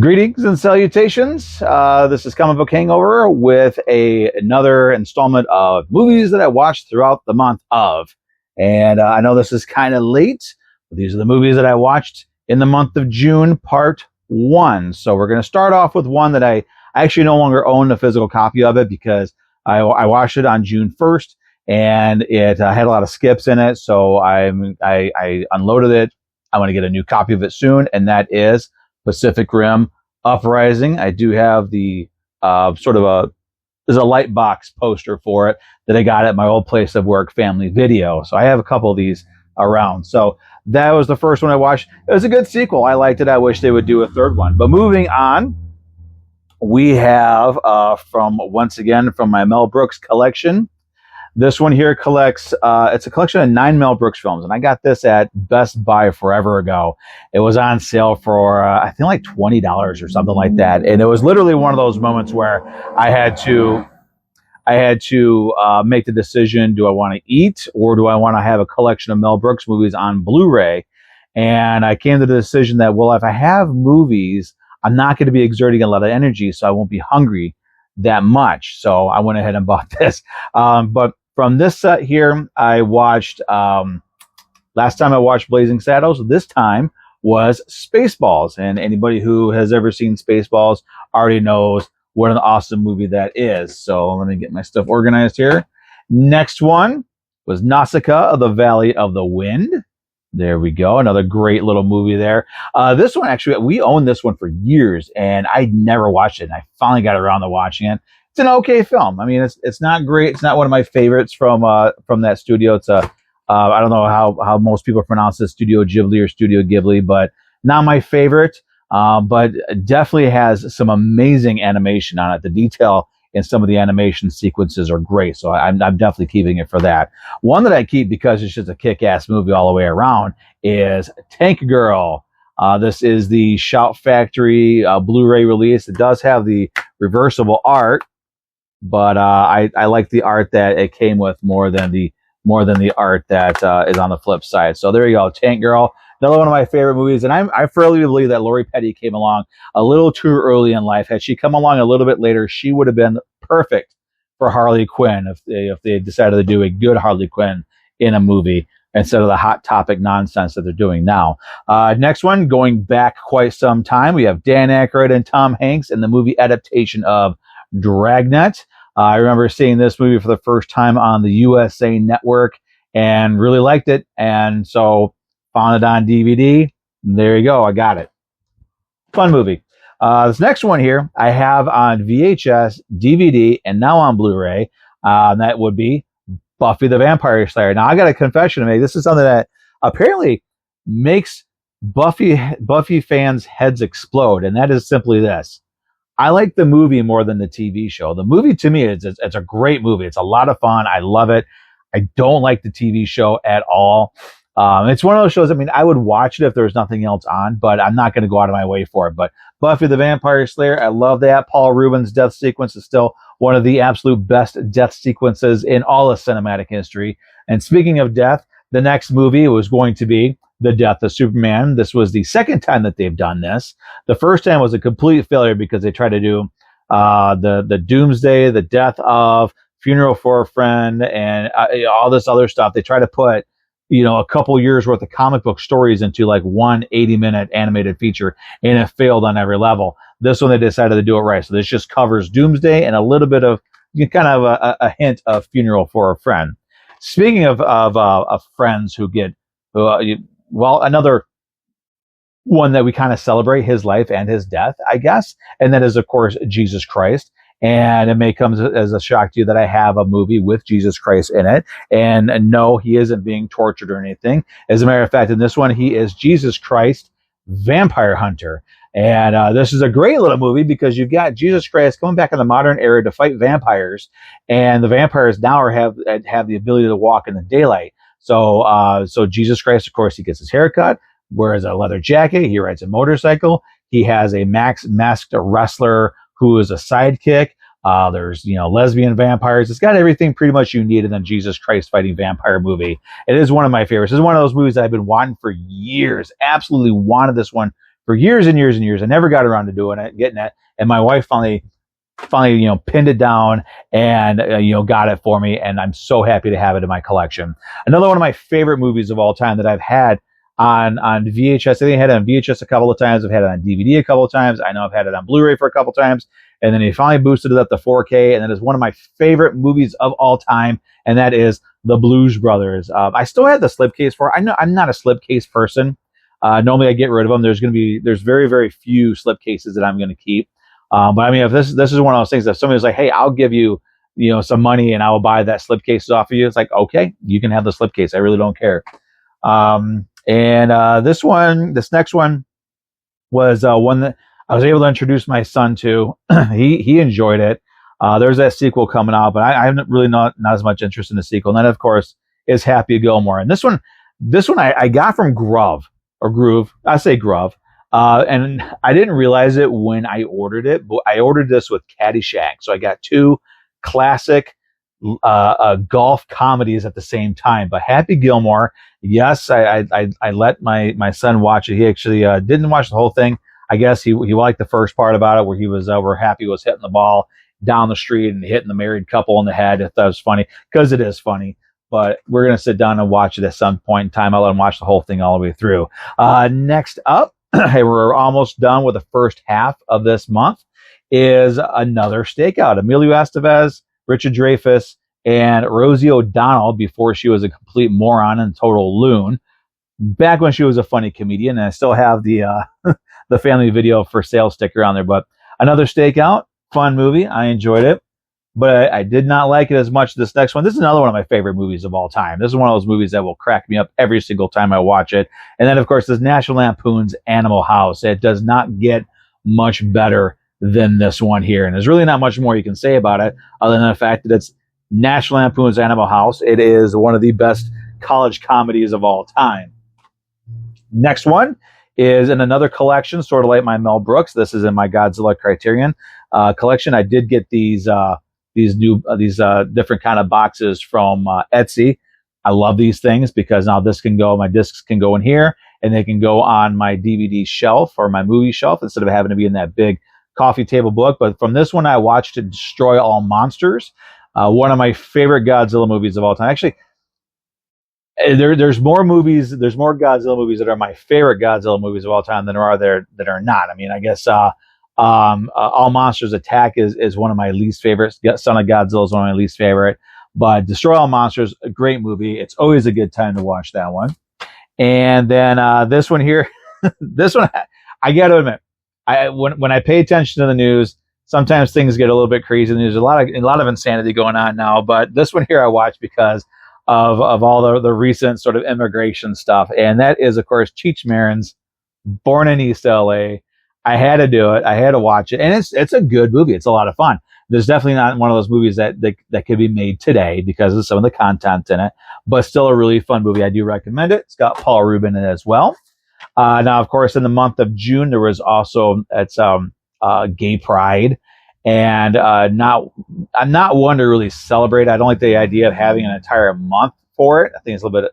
Greetings and salutations. This is Comic Book Hangover with another installment of movies that I watched throughout the month of. And I know this is kind of late, but these are the movies that I watched in the month of June, part one. So we're going to start off with one that I actually no longer own a physical copy of it because I watched it on June 1st and it had a lot of skips in it. So I unloaded it. I want to get a new copy of it soon, and that is Pacific Rim Uprising. I do have the there's a light box poster for it that I got at my old place of work, Family Video. So I have a couple of these around. So that was the first one I watched. It was a good sequel. I liked it. I wish they would do a third one. But moving on, we have from my Mel Brooks collection. This one here collects, it's a collection of 9 Mel Brooks films, and I got this at Best Buy forever ago. It was on sale for, I think like $20 or something like that. And it was literally one of those moments where I had to make the decision, do I want to eat or do I want to have a collection of Mel Brooks movies on Blu-ray? And I came to the decision that, well, if I have movies, I'm not going to be exerting a lot of energy, so I won't be hungry that much. So I went ahead and bought this. But from this set here, I watched, last time I watched Blazing Saddles, this time was Spaceballs. And anybody who has ever seen Spaceballs already knows what an awesome movie that is. So let me get my stuff organized here. Next one was Nausicaa of the Valley of the Wind. There we go. Another great little movie there. This one, actually, we owned this one for years, and I never watched it. And I finally got around to watching it. It's an okay film. I mean, it's not great. It's not one of my favorites from that studio. It's I don't know how most people pronounce it, Studio Ghibli or Studio Ghibli, but not my favorite. But definitely has some amazing animation on it. The detail in some of the animation sequences are great. So I'm definitely keeping it for that. One that I keep because it's just a kick-ass movie all the way around is Tank Girl. This is the Shout Factory Blu-ray release. It does have the reversible art, but I like the art that it came with more than the art that is on the flip side. So there you go, Tank Girl. Another one of my favorite movies, and I firmly believe that Lori Petty came along a little too early in life. Had she come along a little bit later, she would have been perfect for Harley Quinn if they decided to do a good Harley Quinn in a movie instead of the Hot Topic nonsense that they're doing now. Next one, going back quite some time, we have Dan Aykroyd and Tom Hanks in the movie adaptation of Dragnet. I remember seeing this movie for the first time on the USA Network and really liked it, and so found it on DVD. There you go. I got it. Fun movie. This next one here I have on VHS, DVD, and now on Blu-ray. That would be Buffy the Vampire Slayer. Now, I got a confession to make. This is something that apparently makes Buffy fans' heads explode, and that is simply this. I like the movie more than the TV show. The movie, to me, it's a great movie. It's a lot of fun. I love it. I don't like the TV show at all. It's one of those shows, I mean, I would watch it if there was nothing else on, but I'm not going to go out of my way for it. But Buffy the Vampire Slayer, I love that. Paul Rubens' death sequence is still one of the absolute best death sequences in all of cinematic history. And speaking of death, the next movie was going to be The Death of Superman. This was the second time that they've done this. The first time was a complete failure because they tried to do the Doomsday, the death of, Funeral for a Friend, and all this other stuff. They try to put a couple years worth of comic book stories into like one 80-minute animated feature, and it failed on every level. This one, they decided to do it right. So this just covers Doomsday and a little bit of kind of a hint of Funeral for a Friend. Speaking of friends who get, another one that we kind of celebrate his life and his death, I guess. And that is, of course, Jesus Christ. And it may come as a shock to you that I have a movie with Jesus Christ in it. And no, he isn't being tortured or anything. As a matter of fact, in this one, he is Jesus Christ, Vampire Hunter. And this is a great little movie because you've got Jesus Christ coming back in the modern era to fight vampires. And the vampires now have the ability to walk in the daylight. So Jesus Christ, of course, he gets his hair cut, wears a leather jacket, he rides a motorcycle. He has a masked wrestler who is a sidekick. There's, lesbian vampires. It's got everything pretty much you need in a Jesus Christ fighting vampire movie. It is one of my favorites. This is one of those movies that I've been wanting for years. Absolutely wanted this one for years and years and years. I never got around to doing it, getting it, and my wife finally, pinned it down and got it for me, and I'm so happy to have it in my collection. Another one of my favorite movies of all time that I've had on VHS. I think I had it on VHS a couple of times. I've had it on DVD a couple of times. I know I've had it on Blu-ray for a couple of times, and then he finally boosted it up to 4K, and that is one of my favorite movies of all time, and that is The Blues Brothers. I still have the slipcase for it. I know I'm not a slipcase person. Normally I get rid of them. There's very, very few slipcases that I'm going to keep. But I mean, if this is one of those things that somebody's like, hey, I'll give you, some money and I will buy that slipcase off of you. It's like, okay, you can have the slipcase. I really don't care. This next one was one that I was able to introduce my son to. He enjoyed it. There's that sequel coming out, but I haven't really not as much interest in the sequel. And then of course is Happy Gilmore. And this one I got from Groove. I say Grove. And I didn't realize it when I ordered it, but I ordered this with Caddyshack. So I got two classic golf comedies at the same time. But Happy Gilmore, yes, I let my son watch it. He actually didn't watch the whole thing. I guess he liked the first part about it where he was where Happy was hitting the ball down the street and hitting the married couple in the head. I thought it was funny because it is funny. But we're going to sit down and watch it at some point in time. I'll let him watch the whole thing all the way through. Next up, hey, we're almost done with the first half of this month, is Another Stakeout. Emilio Estevez, Richard Dreyfuss, and Rosie O'Donnell before she was a complete moron and total loon. Back when she was a funny comedian, and I still have the the family video for sale sticker on there. But Another Stakeout, fun movie. I enjoyed it. But I did not like it as much as this next one. This is another one of my favorite movies of all time. This is one of those movies that will crack me up every single time I watch it. And then, of course, there's National Lampoon's Animal House. It does not get much better than this one here. And there's really not much more you can say about it other than the fact that it's National Lampoon's Animal House. It is one of the best college comedies of all time. Next one is in another collection, sort of like my Mel Brooks. This is in my Godzilla Criterion collection. I did get these different kind of boxes from Etsy. I love these things because now my discs can go in here and they can go on my DVD shelf or my movie shelf instead of having to be in that big coffee table book. But from this one, I watched Destroy All Monsters, one of my favorite Godzilla movies of all time. Actually, there's more Godzilla movies that are my favorite Godzilla movies of all time than there are that are not. I mean, I guess All Monsters Attack is one of my least favorites. Son of Godzilla is one of my least favorite. But Destroy All Monsters, a great movie. It's always a good time to watch that one. And then this one here, this one, I got to admit, when I pay attention to the news, sometimes things get a little bit crazy. And there's a lot of insanity going on now. But this one here I watched because of all the recent sort of immigration stuff. And that is, of course, Cheech Marin's Born in East LA. I had to do it. I had to watch it. And it's a good movie. It's a lot of fun. There's definitely not one of those movies that could be made today because of some of the content in it, but still a really fun movie. I do recommend it. It's got Paul Rubin in it as well. Now, of course, in the month of June, there was also, Gay Pride. And I'm not one to really celebrate. I don't like the idea of having an entire month for it. I think it's a little bit,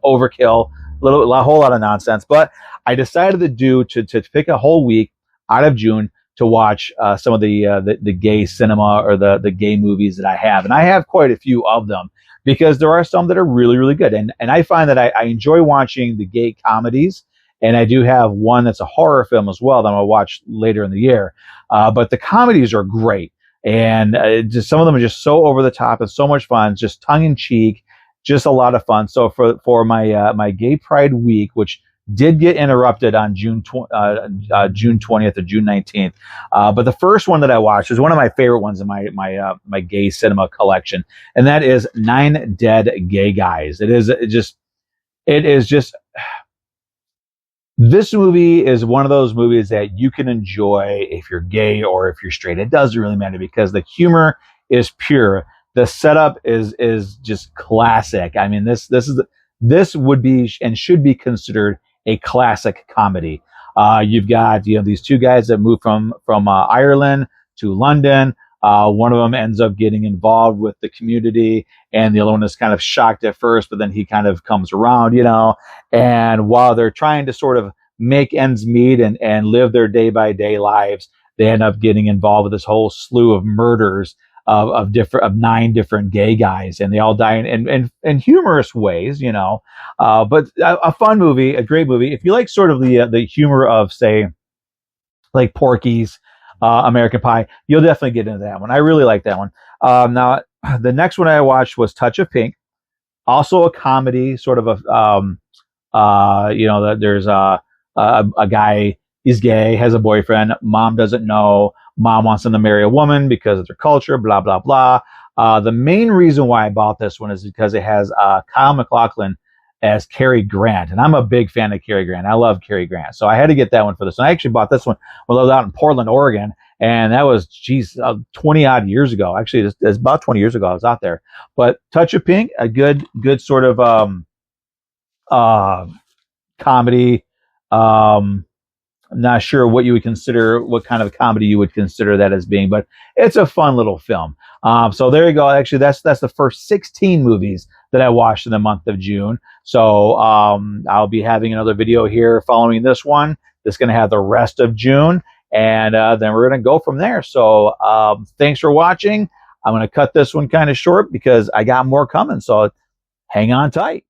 overkill, a whole lot of nonsense. But I decided to pick a whole week out of June to watch some of the gay cinema or the gay movies that I have. And I have quite a few of them because there are some that are really, really good. And I find that I enjoy watching the gay comedies. And I do have one that's a horror film as well that I'm going to watch later in the year. But the comedies are great. And just some of them are just so over the top and so much fun, just tongue in cheek, just a lot of fun. So for my Gay Pride week, which did get interrupted on June 20th or June 19th. But the first one that I watched is one of my favorite ones in my gay cinema collection. And that is 9 Dead Gay Guys. It is just, this movie is one of those movies that you can enjoy if you're gay or if you're straight. It doesn't really matter because the humor is pure. The setup is just classic. I mean, this would be and should be considered a classic comedy. You've got these two guys that move from Ireland to London. One of them ends up getting involved with the community, and the other one is kind of shocked at first, but then he kind of comes around, And while they're trying to sort of make ends meet and live their day by day lives, they end up getting involved with this whole slew of murders of 9 different gay guys, and they all die in humorous ways, you know. But a fun movie, a great movie. If you like sort of the humor of, say, like Porky's, American Pie, you'll definitely get into that one. I really like that one. Now, the next one I watched was Touch of Pink, also a comedy, sort of a you know, that there's a guy, he's gay, has a boyfriend, mom doesn't know, mom wants him to marry a woman because of their culture, blah blah blah. The main reason why I bought this one is because it has Kyle MacLachlan as Cary Grant, and I'm a big fan of Cary Grant. I love Cary Grant, so I had to get that one for this. And I actually bought this one when I was out in Portland, Oregon, and that was 20 odd years ago. Actually, it's about 20 years ago I was out there. But Touch of Pink, a good sort of comedy. I'm not sure what you would consider, what kind of comedy you would consider that as being, but it's a fun little film. So there you go. Actually, that's the first 16 movies that I watched in the month of June. So I'll be having another video here following this one. That's going to have the rest of June, and then we're going to go from there. So thanks for watching. I'm going to cut this one kind of short because I got more coming. So hang on tight.